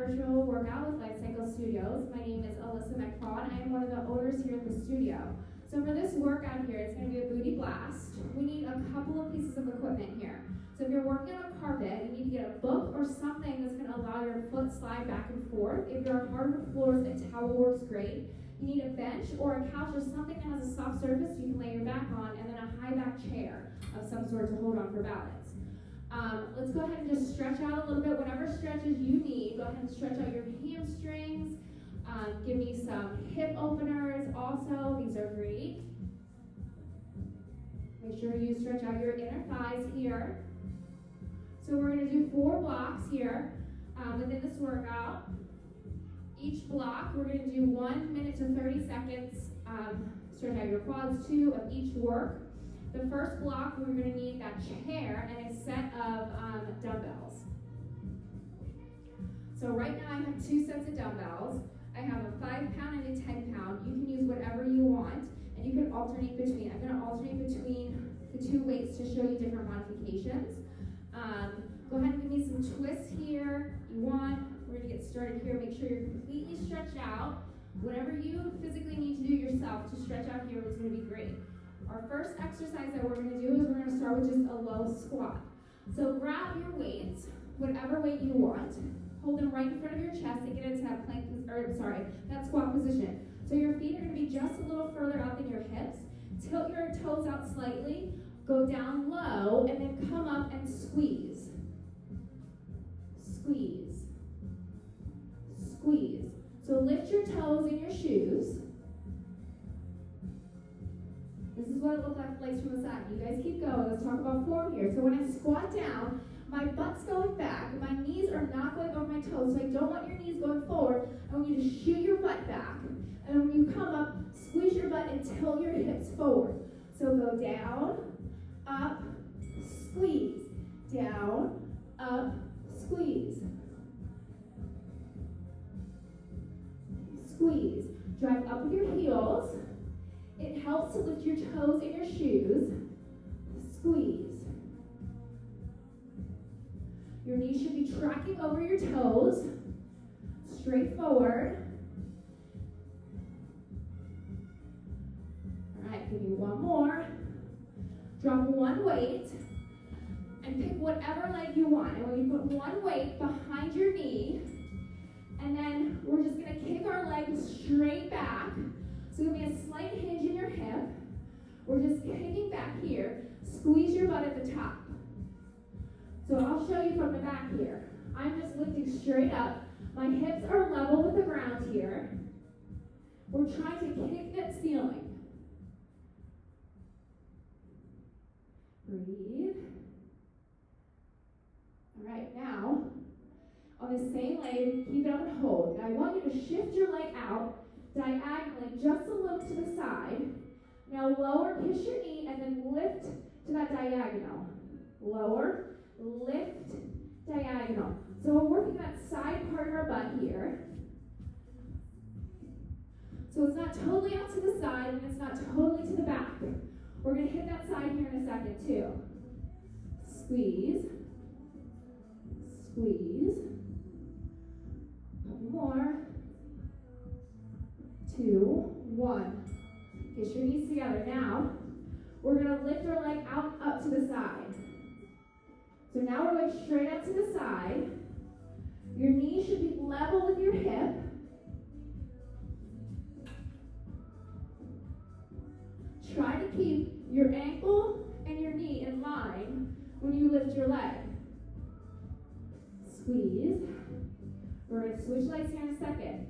virtual workout with LifeCYCLE Studios. My name is Alyssa McFawn. I am one of the owners here at the studio. So for this workout here, it's going to be a booty blast. We need a couple of pieces of equipment here. So if you're working on a carpet, you need to get a book or something that's going to allow your foot slide back and forth. If you're on hardwood floors, a towel works great. You need a bench or a couch or something that has a soft surface you can lay your back on, and then a high back chair of some sort to hold on for balance. Let's go ahead and just stretch out a little bit. Whatever stretches you need, go ahead and stretch out your hamstrings. Give me some hip openers also. These are great. Make sure you stretch out your inner thighs here. So we're going to do 4 blocks here within this workout. Each block, we're going to do 1 minute to 30 seconds. Stretch out your quads, 2 of each work. The first block, we're going to need that chair and a set of dumbbells. So right now I have 2 sets of dumbbells. I have a 5-pound and a 10-pound. You can use whatever you want, and you can alternate between. I'm going to alternate between the 2 weights to show you different modifications. Go ahead and give me some twists here. You want. We're going to get started here. Make sure you're completely stretched out. Whatever you physically need to do yourself to stretch out here is going to be great. Our first exercise that we're going to do is we're going to start with just a low squat. So grab your weights, whatever weight you want. Hold them right in front of your chest and get into that that squat position. So your feet are going to be just a little further out than your hips. Tilt your toes out slightly. Go down low and then come up and squeeze. Squeeze. Squeeze. So lift your toes in your shoes. This is what it looks like from the side. You guys keep going. Let's talk about form here. So when I squat down, my butt's going back. My knees are not going over my toes. So I don't want your knees going forward. I want you to shoot your butt back. And when you come up, squeeze your butt and tilt your hips forward. So go down, up, squeeze. Down, up, squeeze. Squeeze. Drive up with your heels. It helps to lift your toes in your shoes. Squeeze. Your knees should be tracking over your toes. Straight forward. All right, give me one more. Drop one weight. And pick whatever leg you want. And when you put one weight behind your knee, and then we're just going to kick our legs straight back. So there'll be a slight hinge in your hip. We're just kicking back here. Squeeze your butt at the top. So I'll show you from the back here. I'm just lifting straight up. My hips are level with the ground here. We're trying to kick that ceiling. Breathe. All right, now, on the same leg, keep it up and hold. Now I want you to shift your leg out diagonally, just a little to the side. Now lower, kiss your knee, and then lift to that diagonal. Lower, lift, diagonal. So we're working that side part of our butt here. So it's not totally out to the side, and it's not totally to the back. We're going to hit that side here in a second, too. Squeeze. Squeeze. Couple more. 2, 1. Get your knees together. Now, we're going to lift our leg out up to the side. So now we're going straight up to the side. Your knee should be level with your hip. Try to keep your ankle and your knee in line when you lift your leg. Squeeze. We're going to switch legs here in a second.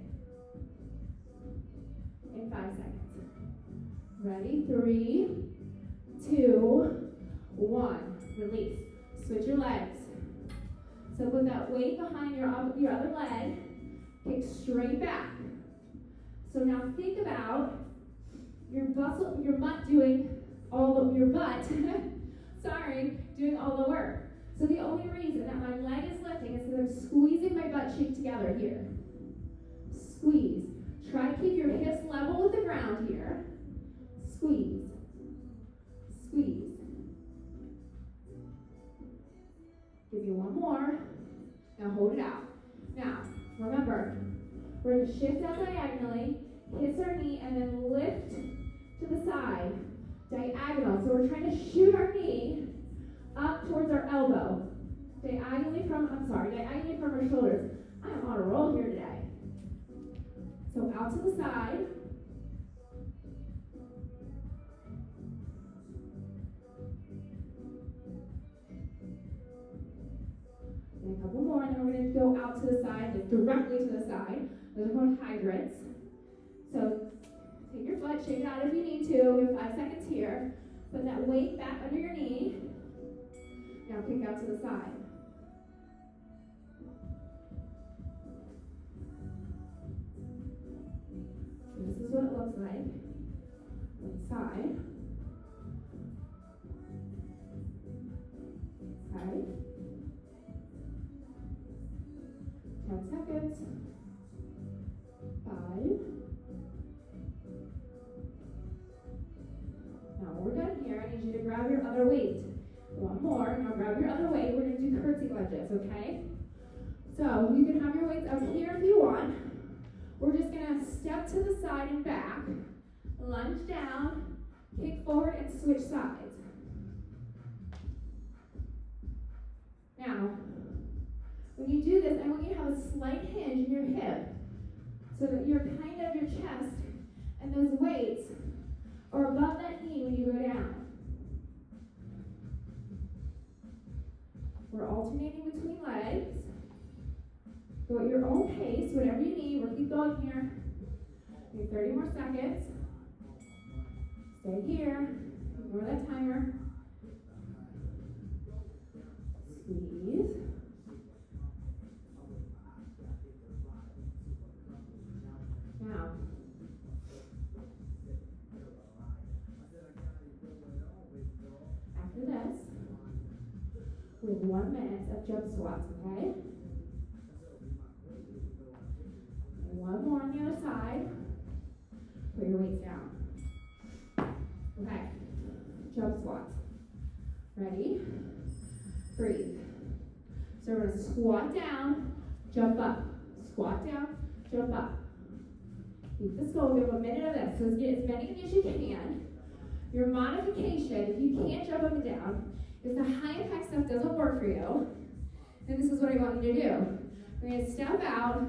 In 5 seconds. Ready? 3, 2, 1. Release. Switch your legs. So put that weight behind your other leg. Kick straight back. So now think about your butt doing all the doing all the work. So the only reason that my leg is lifting is because I'm squeezing my butt cheek together here. Squeeze. Try to keep your hips level with the ground here. Squeeze. Squeeze. Give me one more. Now hold it out. Now, Remember, we're going to shift out diagonally, kiss our knee, and then lift to the side. Diagonal. So we're trying to shoot our knee up towards our elbow. Diagonally from our shoulders. I am on a roll here today. So out to the side. And a couple more, and then we're going to go out to the side, like directly to the side. Those are called hydrants. So take your foot, shake it out if you need to. We have 5 seconds here. Put that weight back under your knee. Now kick out to the side. This is what it looks like. Inside. Okay. 10 seconds. 5. Now when we're done here, I need you to grab your other weight. One more. Now grab your other weight. We're going to do curtsy lunges, okay? So you can have your weights up here if you want. We're just going to step to the side and back, lunge down, kick forward, and switch sides. Now, when you do this, I want you to have a slight hinge in your hip so that your chest and those weights are above that knee when you go down. We're alternating between legs. Go at your own pace, whatever you need. We'll keep going here. We have 30 more seconds. Stay here. Ignore that timer. Squeeze. Now, after this, we have 1 minute of jump squats, okay? And 1 more on the other side. Put your weights down. Okay, jump squats. Ready? Breathe. So we're going to squat down, jump up. Squat down, jump up. Keep this going. We have a minute of this. So let's get as many of these as you can. Your modification, if you can't jump up and down, if the high impact stuff doesn't work for you, then this is what I want you to do. We're going to step out,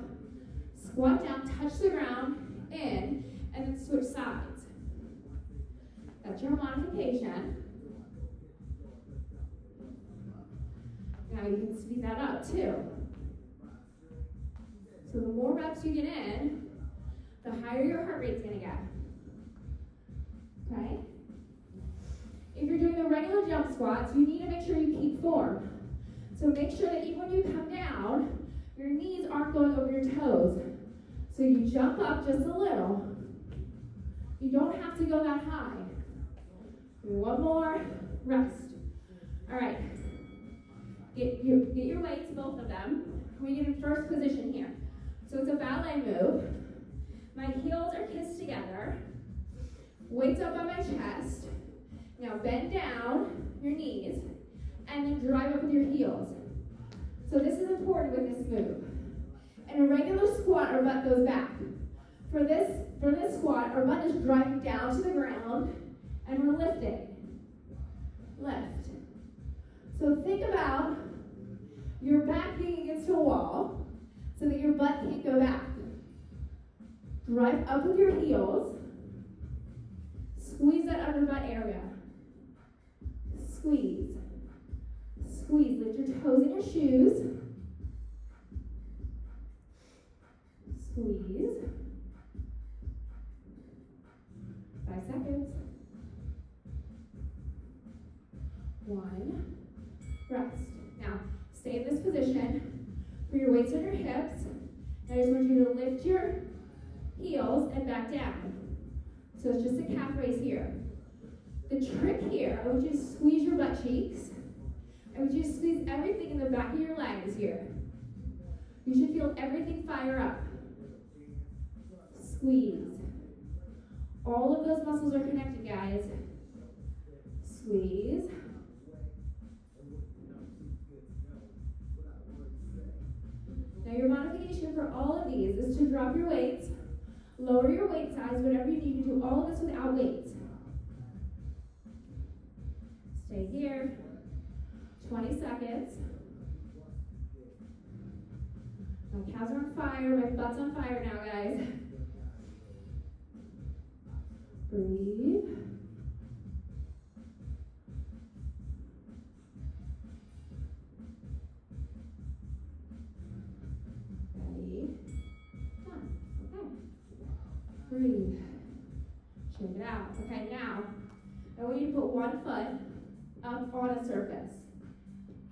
squat down, touch the ground, in, and then switch sides. That's your modification. Now you can speed that up too. So the more reps you get in, the higher your heart rate's going to get. Okay? If you're doing the regular jump squats, you need to make sure you keep form. So make sure that even when you come down, your knees aren't going over your toes. So you jump up just a little. You don't have to go that high. Do 1 more, rest. All right. Get your weights, both of them. We get in first position here. So it's a ballet move. My heels are kissed together. Weights up on my chest. Now bend down your knees and then drive up with your heels. So this is important with this move. In a regular squat, our butt goes back. For this squat, our butt is driving down to the ground and we're lifting. Lift. So think about your back being against a wall so that your butt can't go back. Drive up with your heels. Squeeze that under butt area. Squeeze. Squeeze. Lift your toes in your shoes. Squeeze. 5 seconds. 1. Rest. Now, stay in this position. Put your weights on your hips. Now I just want you to lift your heels and back down. So it's just a calf raise here. The trick here, I want you to squeeze your butt cheeks. I want you to squeeze everything in the back of your legs here. You should feel everything fire up. Squeeze. All of those muscles are connected, guys. Squeeze. Now your modification for all of these is to drop your weights, lower your weight size, whatever you need. You can do all of this without weights. Stay here. 20 seconds. My calves are on fire. My butt's on fire now, guys. Breathe. Ready. Done. Okay. Breathe. Shake it out. Okay, now I want you to put one foot up on a surface.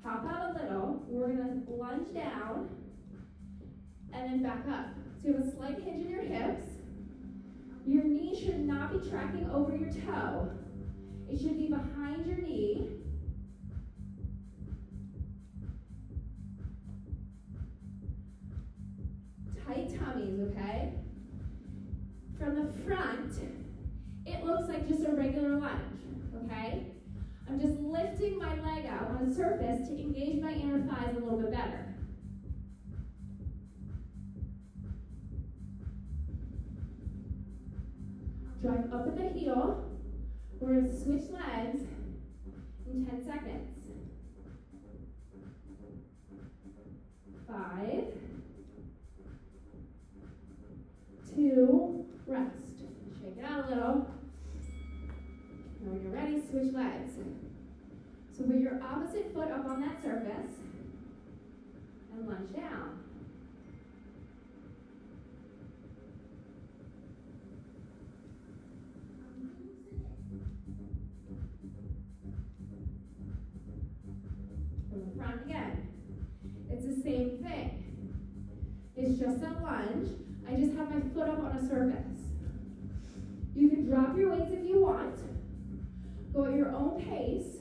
Hop out a little. We're going to lunge down and then back up. So you have a slight hinge in your hips. Your knee should not be tracking over your toe. It should be behind your knee. Tight tummies, okay? From the front, it looks like just a regular lunge, okay? I'm just lifting my leg out on a surface to engage my inner thighs a little bit better. Drive up at the heel. We're going to switch legs in 10 seconds. 5, 2, rest. Shake it out a little. Now when you're ready, switch legs. So put your opposite foot up on that surface and lunge down. From the front again. It's the same thing. It's just a lunge. I just have my foot up on a surface. You can drop your weights if you want. Go at your own pace.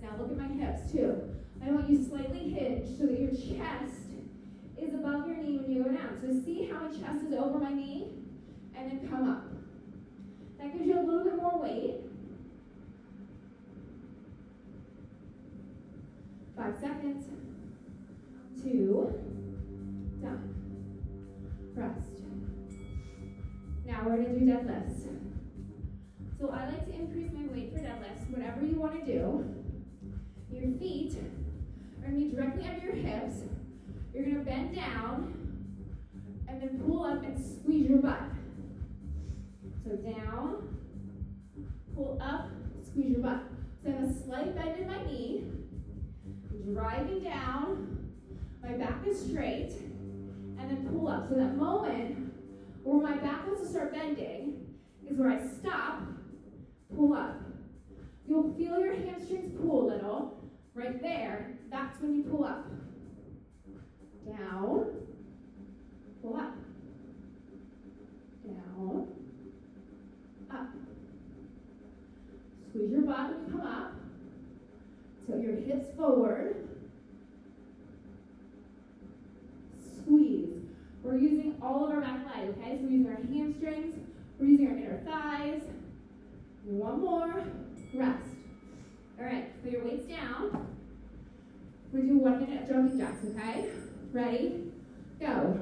Now look at my hips too. I want you slightly hinged so that your chest is above your knee when you go down. So see how my chest is over my knee and then come up. That gives you a little bit more weight. 5 seconds. 2. Done. Rest. Now we're going to do deadlifts. So I like to increase my weight for deadlifts, whatever you want to do. Your feet are going to be directly under your hips. You're going to bend down and then pull up and squeeze your butt. So down, pull up, squeeze your butt. So I have a slight bend in my knee. I'm driving down, my back is straight, and then pull up. So that moment where my back wants to start bending is where I stop, pull up. You'll feel your hamstrings pull a little. Right there, that's when you pull up. Down, pull up. Down, up. Squeeze your butt when you come up. Tilt your hips forward. Squeeze. We're using all of our back leg, okay? So we're using our hamstrings, we're using our inner thighs. One more, rest. All right, put your weights down. We're going to do 1 minute of jumping jacks, okay? Ready? Go.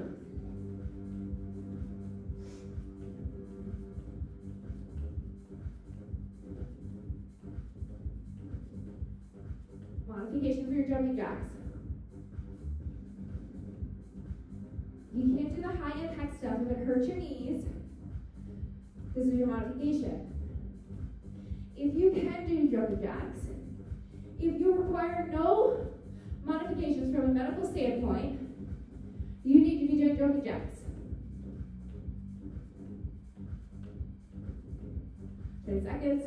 Modification for your jumping jacks. You can't do the high impact stuff if it hurts your knees. This is your modification. If you can do jumping jacks, if you require no modifications from a medical standpoint, you need to be doing jumping jacks. 10 seconds.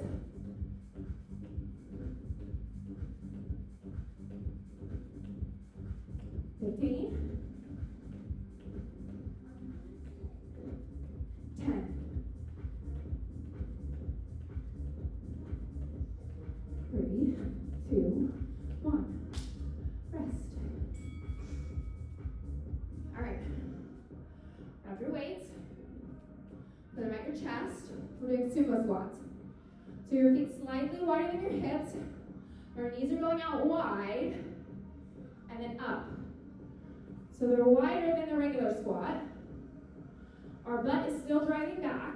15. 10. 3, 2, 1. Rest. All right. Grab your weights. Put them at your chest. We're doing sumo squats. So your feet slightly wider than your hips. Our knees are going out wide, and then up. So they're wider than the regular squat. Our butt is still driving back,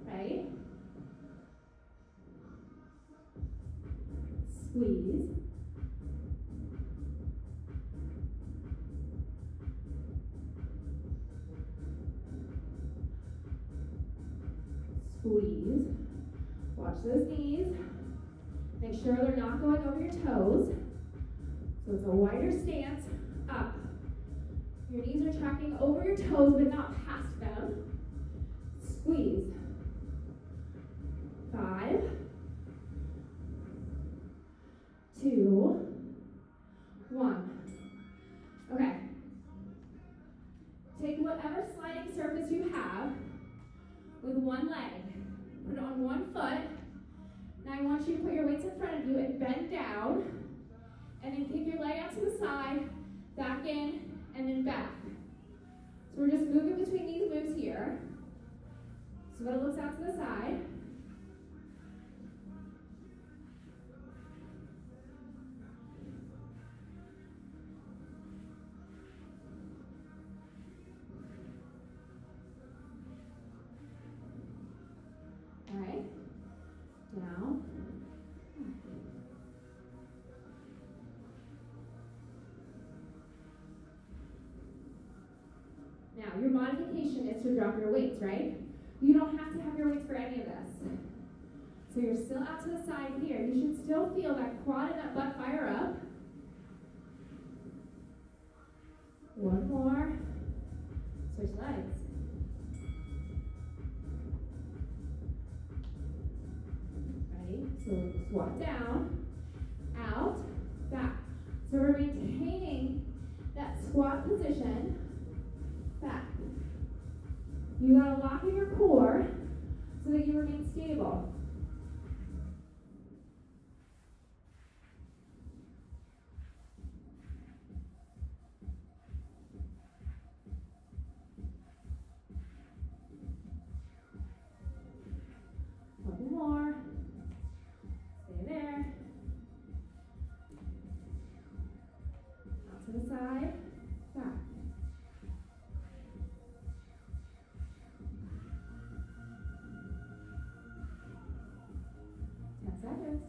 right? Squeeze. Squeeze. Watch those knees. Make sure they're not going over your toes. So it's a wider stance, up. Your knees are tracking over your toes, but not past them. Squeeze. 5, 2, 1. Okay. Take whatever sliding surface you have with one leg. Put it on one foot. Now I want you to put your weights in front of you and bend down. And then kick your leg out to the side, back in, and then back. So we're just moving between these moves here. So what it looks out to the side. All right, down. Now, your modification is to drop your weights, right? You don't have to have your weights for any of this. So you're still out to the side here. You should still feel that quad and that butt fire up. One more. Switch legs. Ready? So squat down, out, back. So we're maintaining that squat position. Back. You gotta lock in your core so that you remain stable. One more. Stay there. Out to the side. Back. 10 seconds.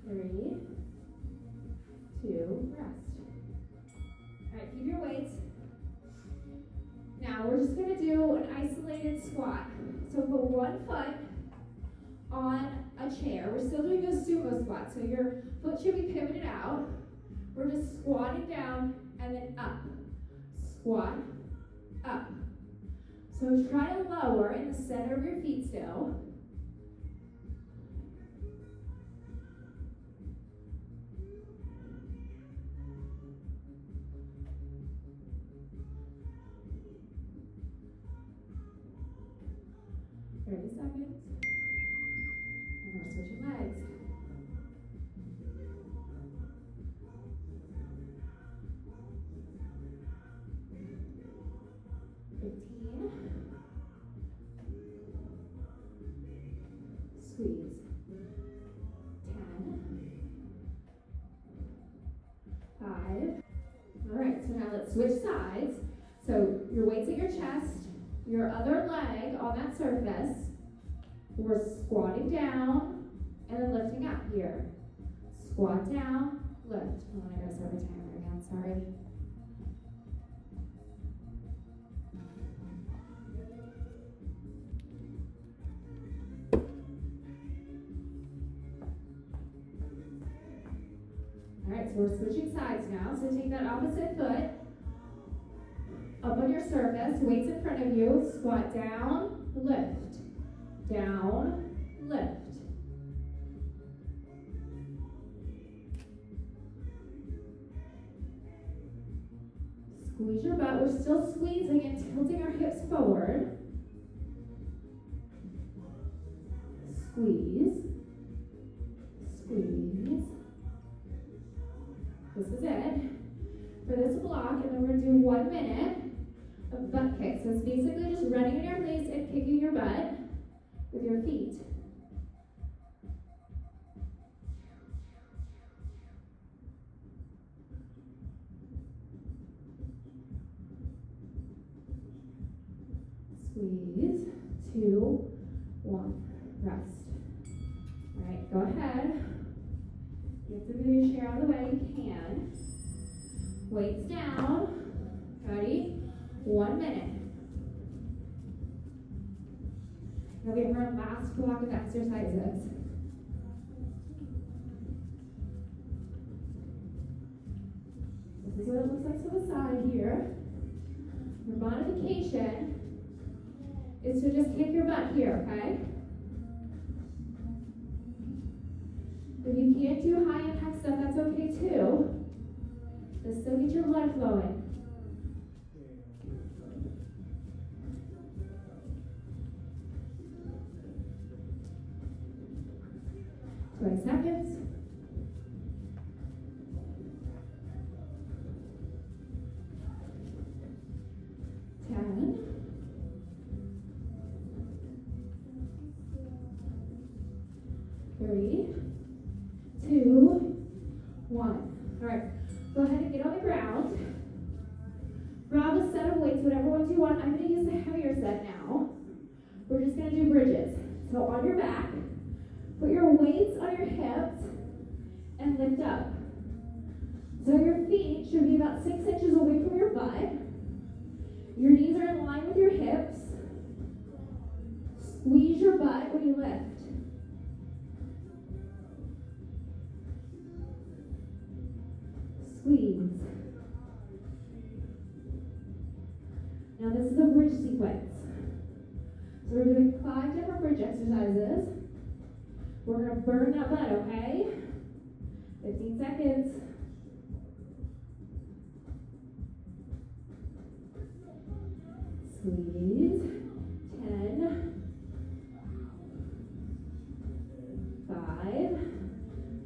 Three, 2, rest. All right, keep your weights. Now we're just gonna do an isolated squat. So put one foot on a chair. We're still doing a sumo squat, so your foot should be pivoted out. We're just squatting down and then up. Squat, up. So try to lower in the center of your feet still. Seconds. And we're switching legs. 15. Squeeze. 10. 5. All right, so now let's switch sides. So your weight's at your chest, your other leg on that surface. We're squatting down and then lifting up here. Squat down, lift. Oh, I gotta start my timer again, sorry. All right, so we're switching sides now. So take that opposite foot up on your surface, weights in front of you, squat down, lift. Down, lift. Squeeze your butt. We're still squeezing and tilting our hips forward. Squeeze. Squeeze. This is it. block, and then we're going to do 1 minute of butt kicks. So it's basically just running in your place and kicking your butt with your feet. Squeeze, 2, 1, rest. All right, go ahead. You have to move your chair out of the way, you can. Weights down. Ready? 1 minute. Now we have our last block of exercises. This is what it looks like to the side here. Your modification is to just kick your butt here, okay? If you can't do high impact stuff, that's okay too. But still get your blood flowing. 20 seconds. 10. 3, 2, 1. All right, go ahead and get on the ground. Grab a set of weights, whatever ones you want. I'm going to use the heavier set now. We're just going to do bridges. So on your back, put your weights on your hips and lift up. So your feet should be about 6 inches away from your butt. Your knees are in line with your hips. Squeeze your butt when you lift. Squeeze. Now this is a bridge sequence. So we're doing 5 different bridge exercises. We're going to burn that butt, okay? 15 seconds. Squeeze. 10. 5.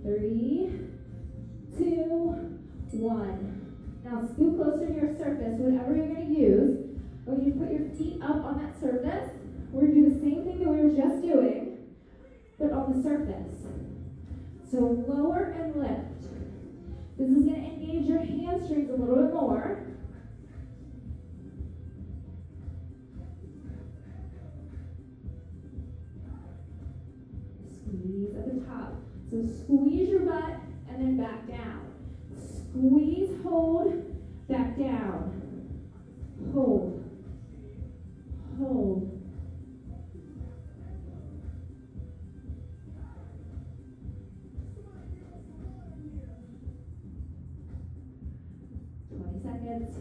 3. 2. 1. Now scoot closer to your surface, whatever you're going to use. I want you to put your feet up on that surface. We're going to do the same thing that we were just doing, but on the surface. So lower and lift. This is going to engage your hamstrings a little bit more. Squeeze at the top. So squeeze your butt and then back down. Squeeze, hold, back down. Hold. Hold. Seconds.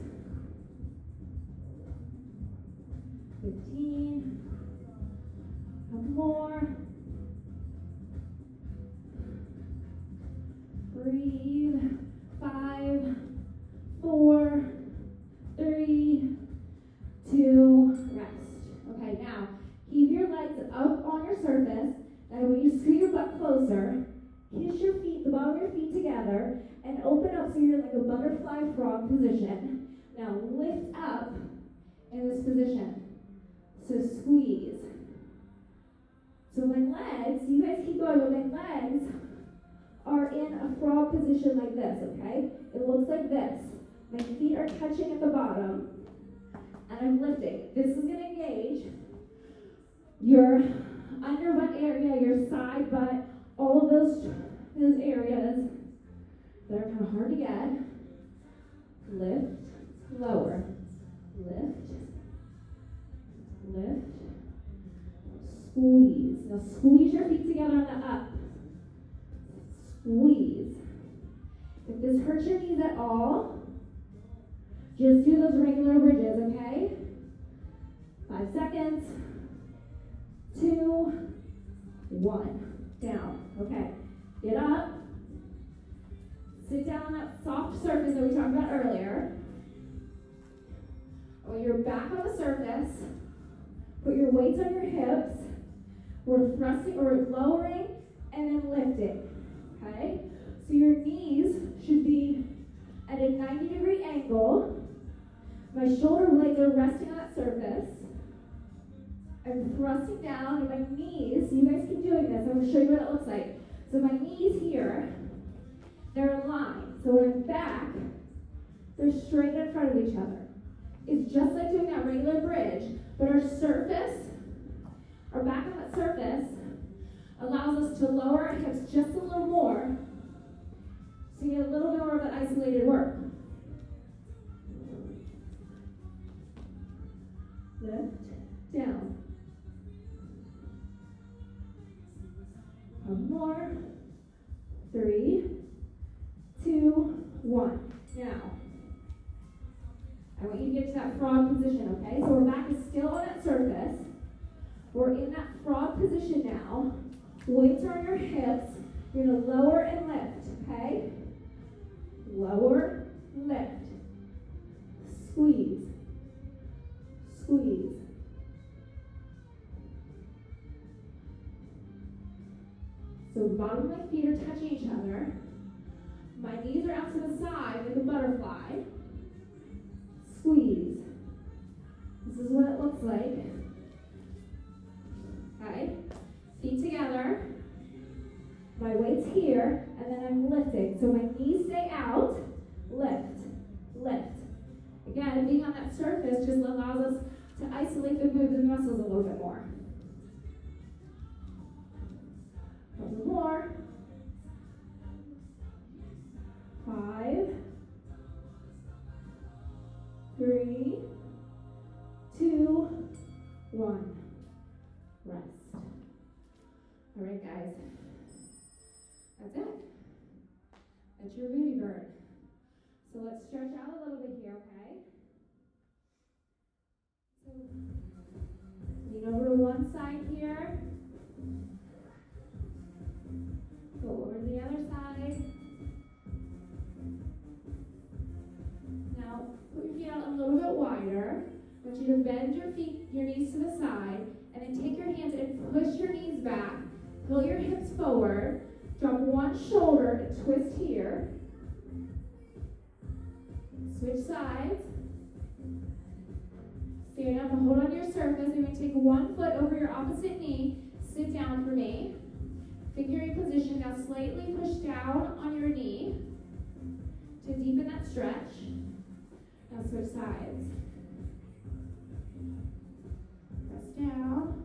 15. Couple more. Breathe. 5, 4, 3, 2, rest. Okay, now keep your legs up on your surface, and when you scoot your butt closer, kiss your feet, the bottom of your feet together, and open up so you're like a butterfly frog position. Now lift up in this position. So squeeze. So my legs, you guys keep going, but my legs are in a frog position like this, okay? It looks like this. My feet are touching at the bottom, and I'm lifting. This is going to engage your under butt area, your side butt, all of those areas that are kind of hard to get. Lift, lower, lift, lift, squeeze. Now squeeze your feet together on the up. Squeeze. If this hurts your knees at all, just do those regular bridges, okay? 5 seconds. 2, 1. Down. Okay. Get up. Sit down on that soft surface that we talked about earlier. When you're back on the surface, put your weights on your hips. We're thrusting or lowering and then lifting. Okay? So your knees should be at a a 90-degree angle. My shoulder blades are resting on that surface. I'm thrusting down, and my knees, you guys keep doing this, I'm going to show you what it looks like. So my knees here, they're aligned. So when I'm back, they're straight in front of each other. It's just like doing that regular bridge, but our surface, our back on that surface, allows us to lower our hips just a little more, so you get a little bit more of that isolated work. Lift, down. One more. 3, 2, 1. Now, I want you to get to that frog position, okay? So our back is still on that surface. We're in that frog position now. Weights are on your hips. You're going to lower and lift, okay? Lower, lift. Squeeze. Squeeze. So the bottom of my feet are touching each other. My knees are out to the side like a butterfly. Squeeze. This is what it looks like. Okay? Feet together. My weight's here, and then I'm lifting. So my knees stay out. Lift. Lift. Again, being on that surface just allows us to isolate the movement muscles a little bit more. Couple more. 5, 3, 2, 1. Rest. All right, guys. That's it. That's your booty burn. So let's stretch out a little bit here, okay? So lean over to one side here. Go over to the other side. Now, put your feet out a little bit wider. I want you to bend your feet, your knees to the side, and then take your hands and push your knees back. Pull your hips forward. Drop one shoulder and twist here. Switch sides. Stand up and hold on to your surface. You're going to take one foot over your opposite knee. Sit down for me. Figure eight position. Now slightly push down on your knee to deepen that stretch. Now switch sides. Press down.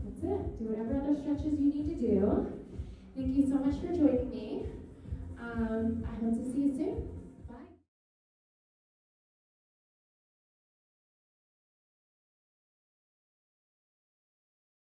That's it. Do whatever other stretches you need to do. Thank you so much for joining me. I hope to